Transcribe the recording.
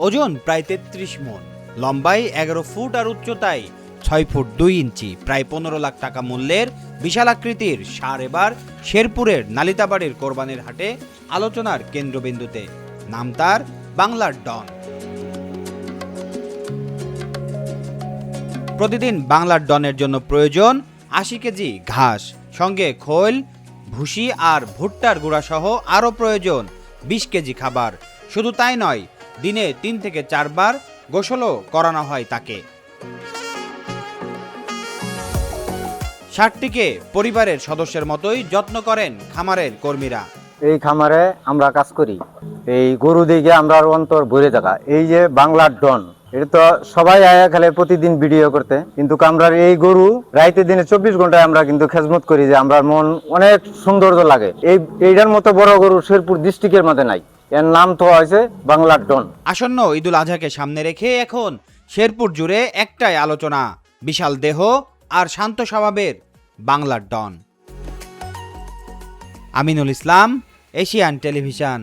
ওজন প্রায় 33 মণ, লম্বায় 11 ফুট আর উচ্চতায় 6 ফুট 2 ইঞ্চি, প্রায় 15 লাখ টাকা মূল্যের বিশাল আকৃতির ষাঁড় এবার শেরপুরের নালিতাবাড়ির কোরবানির হাটে আলোচনার কেন্দ্রবিন্দুতে। নাম তার বাংলার ডন। প্রতিদিন বাংলার ডনের জন্য প্রয়োজন 80 কেজি ঘাস, সঙ্গে খোল, ভুসি আর ভুট্টার গুঁড়া সহ আরও প্রয়োজন 20 কেজি খাবার। শুধু তাই নয়, দিনে 3 থেকে 4 বার গোসলও করানো হয় তাকে। ষাঁড়টিকে পরিবারের সদস্যের মতোই যত্ন করেন খামারের কর্মীরা। এই খামারে আমরা কাজ করি, এই গরু দিকে আমরা অন্তর ভরে থাকা। এই যে বাংলার ডন, এটা তো সবাই আয়া খেলে প্রতিদিন ভিডিও করতে, কিন্তু আমরা এই গরু রাইতে দিনে 24 ঘন্টায় আমরা কিন্তু খেজমত করি, যে আমরা মন অনেক সৌন্দর্য লাগে। এইটার মতো বড় গরু শেরপুর ডিস্ট্রিক্টের মধ্যে নাই। এর নাম তো হয়েছে বাংলার ডন। আসন্ন ঈদুল আজহাকে সামনে রেখে এখন শেরপুর জুড়ে একটাই আলোচনা, বিশাল দেহ আর শান্ত স্বভাবের বাংলার ডন। Aminul Islam, Asian television.